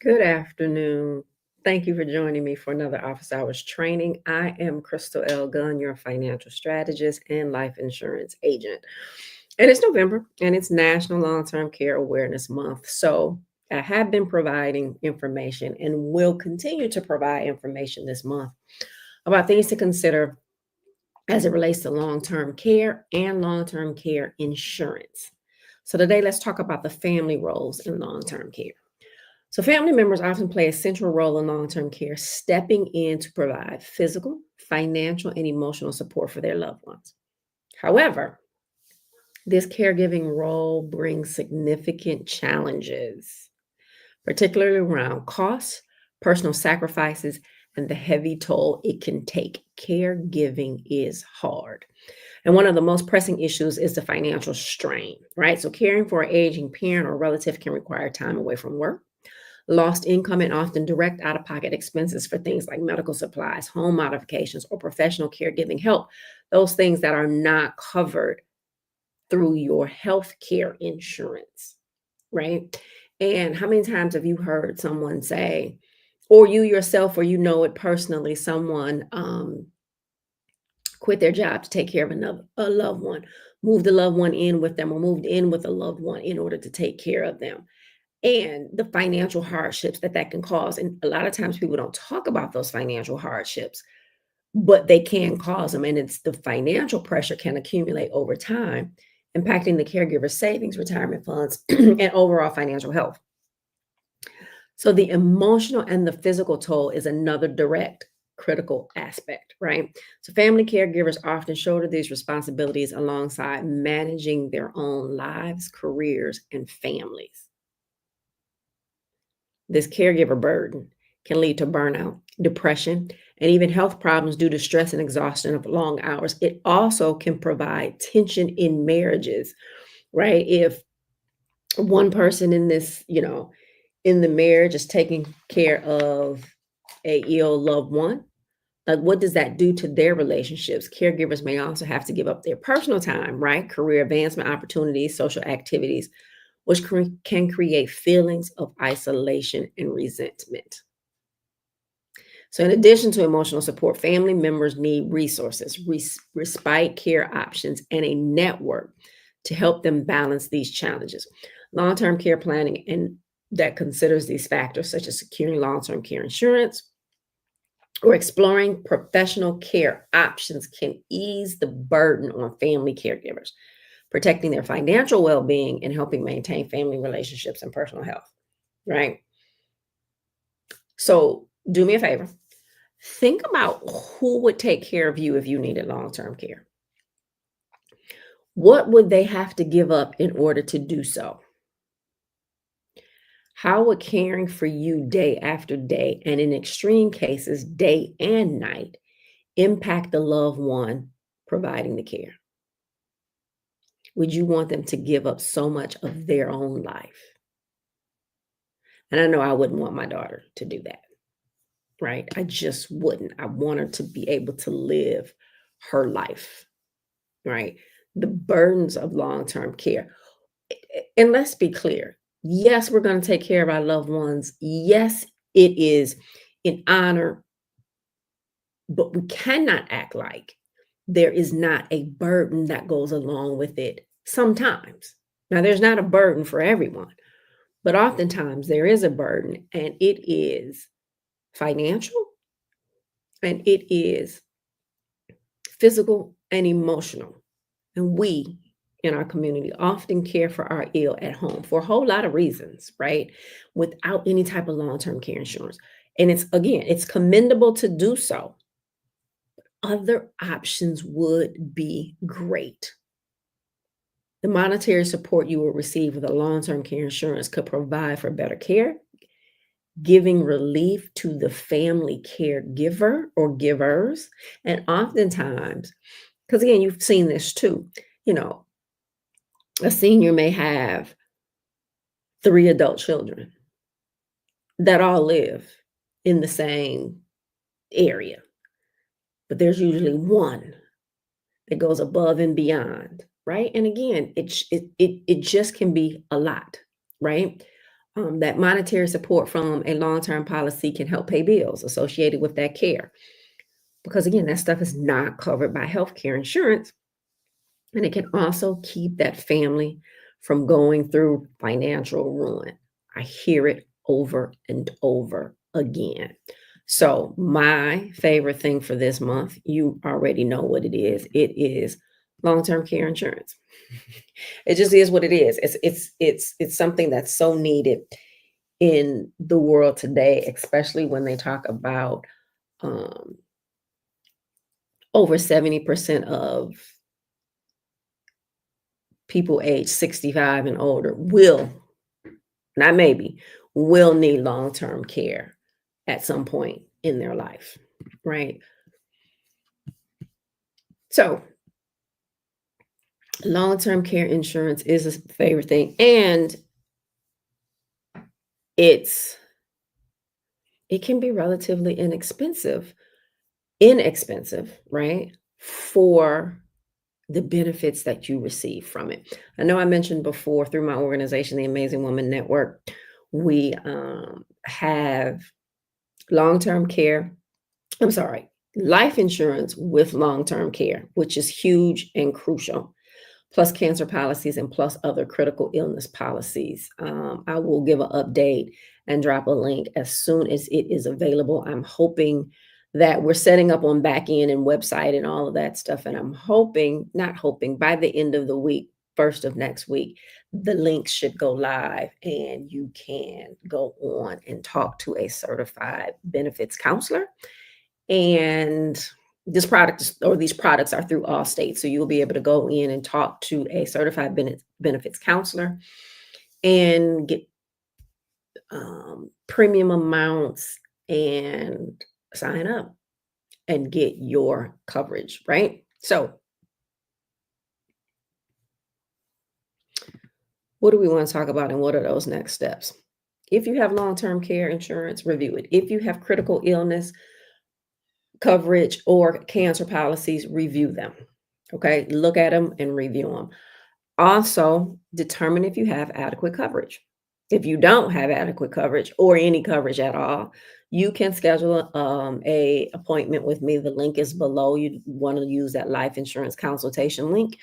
Good afternoon. Thank you for joining me for another office hours training. I am Crystal L. Gunn, your financial strategist and life insurance agent. And it's November and it's National Long-Term Care Awareness Month. So I have been providing information and will continue to provide information this month about things to consider as it relates to long-term care and long-term care insurance. So today, let's talk about the family roles in long-term care. So, family members often play a central role in long term care, stepping in to provide physical, financial, and emotional support for their loved ones. However, this caregiving role brings significant challenges, particularly around costs, personal sacrifices, and the heavy toll it can take. Caregiving is hard. And one of the most pressing issues is the financial strain, right? So, caring for an aging parent or relative can require time away from work, lost income, and often direct out of pocket expenses for things like medical supplies, home modifications, or professional caregiving help, those things that are not covered through your health care insurance, right? And how many times have you heard someone say, or you yourself, or you know it personally, someone quit their job to take care of a loved one, moved the loved one in with them, or moved in with a loved one in order to take care of them, and the financial hardships that can cause. And a lot of times people don't talk about those financial hardships, but they can cause them. And it's the financial pressure can accumulate over time, impacting the caregiver's savings, retirement funds, and overall financial health. So the emotional and the physical toll is another direct critical aspect, right? So family caregivers often shoulder these responsibilities alongside managing their own lives, careers, and families. This caregiver burden can lead to burnout, depression, and even health problems due to stress and exhaustion of long hours. It also can provide tension in marriages, right? If one person in this, in the marriage is taking care of a ill loved one, like what does that do to their relationships? Caregivers may also have to give up their personal time, right? Career advancement opportunities, social activities, which can create feelings of isolation and resentment. So, in addition to emotional support, family members need resources, respite care options, and a network to help them balance these challenges. Long term care planning and that considers these factors, such as securing long term care insurance or exploring professional care options, can ease the burden on family caregivers, protecting their financial well being and helping maintain family relationships and personal health, right? So, do me a favor. Think about who would take care of you if you needed long term care. What would they have to give up in order to do so? How would caring for you day after day, and in extreme cases, day and night, impact the loved one providing the care? Would you want them to give up so much of their own life? And I know I wouldn't want my daughter to do that, right? I just wouldn't. I want her to be able to live her life, right? The burdens of long term care. And let's be clear, yes, we're going to take care of our loved ones. Yes, it is an honor, but we cannot act like there is not a burden that goes along with it sometimes. Now, there's not a burden for everyone, but oftentimes there is a burden, and it is financial and it is physical and emotional. And we in our community often care for our ill at home for a whole lot of reasons, right? Without any type of long term care insurance. And it's, again, it's commendable to do so. other options would be great. The monetary support you will receive with a long term care insurance could provide for better care, giving relief to the family caregiver or givers. And oftentimes, because again, you've seen this too, you know, a senior may have three adult children that all live in the same area, but there's usually one that goes above and beyond, right? And again, it just can be a lot, right? That monetary support from a long-term policy can help pay bills associated with that care. Because again, that stuff is not covered by healthcare insurance. And it can also keep that family from going through financial ruin. I hear it over and over again. So, my favorite thing for this month, you already know what it is. It is long-term care insurance. It just is what it is. It's something that's so needed in the world today, especially when they talk about um, over 70% of people age 65 and older will, not maybe, will need long-term care at some point in their life, right? So, long-term care insurance is a favorite thing, and it's it can be relatively inexpensive, right? For the benefits that you receive from it. I know I mentioned before through my organization, the Amazing Woman Network, we have long-term care. I'm sorry, life insurance with long-term care, which is huge and crucial, plus cancer policies and plus other critical illness policies. I will give an update and drop a link as soon as it is available. I'm hoping that we're setting up on back end and website and all of that stuff. And I'm hoping, not hoping, by the end of the week, first of next week, the links should go live and you can go on and talk to a certified benefits counselor. And this product or these products are through all states. So you'll be able to go in and talk to a certified benefits counselor and get premium amounts and sign up and get your coverage, right? So, what do we want to talk about and what are those next steps? If you have long term care insurance, review it. If you have critical illness coverage or cancer policies, review them. Okay, look at them and review them. Also, determine if you have adequate coverage. If you don't have adequate coverage or any coverage at all, you can schedule a appointment with me. The link is below. You want to use that life insurance consultation link,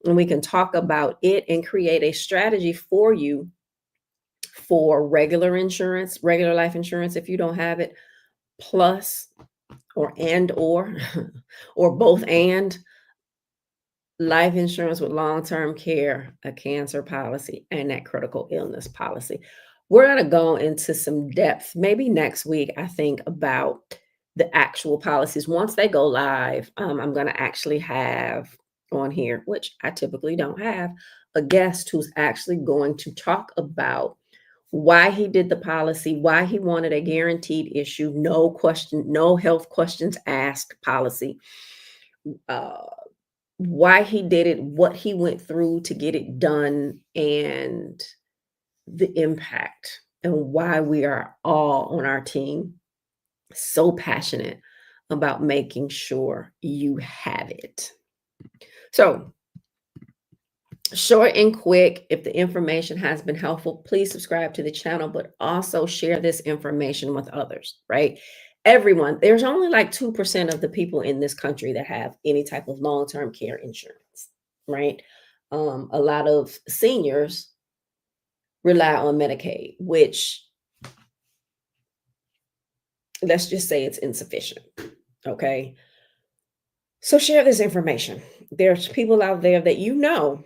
and we can talk about it and create a strategy for you for regular insurance, regular life insurance if you don't have it, plus or or both and life insurance with long-term care, a cancer policy, and that critical illness policy. We're going to go into some depth maybe next week, I think, about the actual policies. Once they go live, I'm going to actually have on here, which I typically don't have, a guest who's actually going to talk about why he did the policy, why he wanted a guaranteed issue, no question, no health questions asked policy. Uh, why he did it, what he went through to get it done, and the impact, and why we are all on our team so passionate about making sure you have it. So, short and quick, if the information has been helpful, please subscribe to the channel, but also share this information with others, right? Everyone, there's only like 2% of the people in this country that have any type of long-term care insurance, right? A lot of seniors rely on Medicaid, which let's just say it's insufficient, okay? So share this information. There's people out there that you know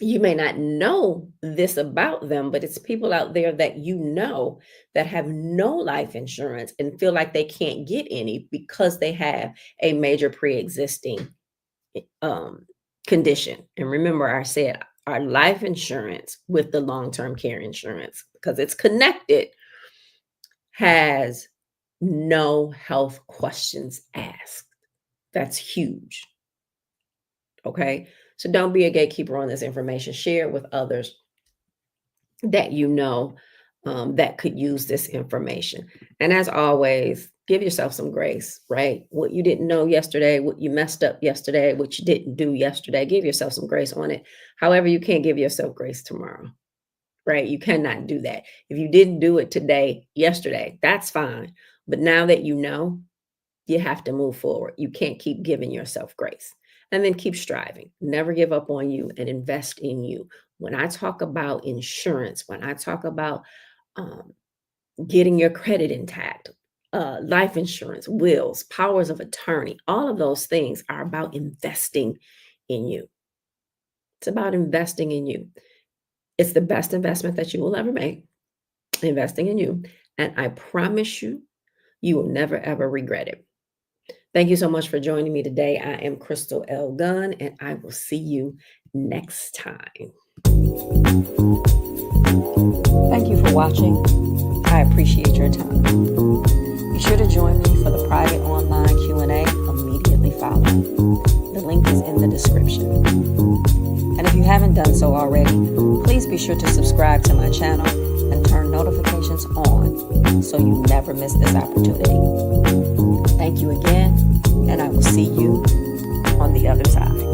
You may not know this about them, but it's people out there that you know that have no life insurance and feel like they can't get any because they have a major pre-existing um, condition. And remember, I said our life insurance with the long-term care insurance, because it's connected, has no health questions asked. That's huge. Okay. So don't be a gatekeeper on this information. Share it with others that you know that could use this information. And as always, give yourself some grace, right? What you didn't know yesterday, what you messed up yesterday, what you didn't do yesterday, give yourself some grace on it. However, you can't give yourself grace tomorrow, right? You cannot do that. If you didn't do it today, yesterday, that's fine. But now that you know, you have to move forward. You can't keep giving yourself grace. And then keep striving. Never give up on you and invest in you. When I talk about insurance, when I talk about um, getting your credit intact, life insurance, wills, powers of attorney, all of those things are about investing in you. It's about investing in you. It's the best investment that you will ever make, investing in you. And I promise you, you will never, ever regret it. Thank you so much for joining me today. I am Crystal L. Gunn, and I will see you next time. Thank you for watching. I appreciate your time. Be sure to join me for the private online Q&A immediately following. The link is in the description. And if you haven't done so already, please be sure to subscribe to my channel and turn notifications on so you never miss this opportunity. Thank you again, and I will see you on the other side.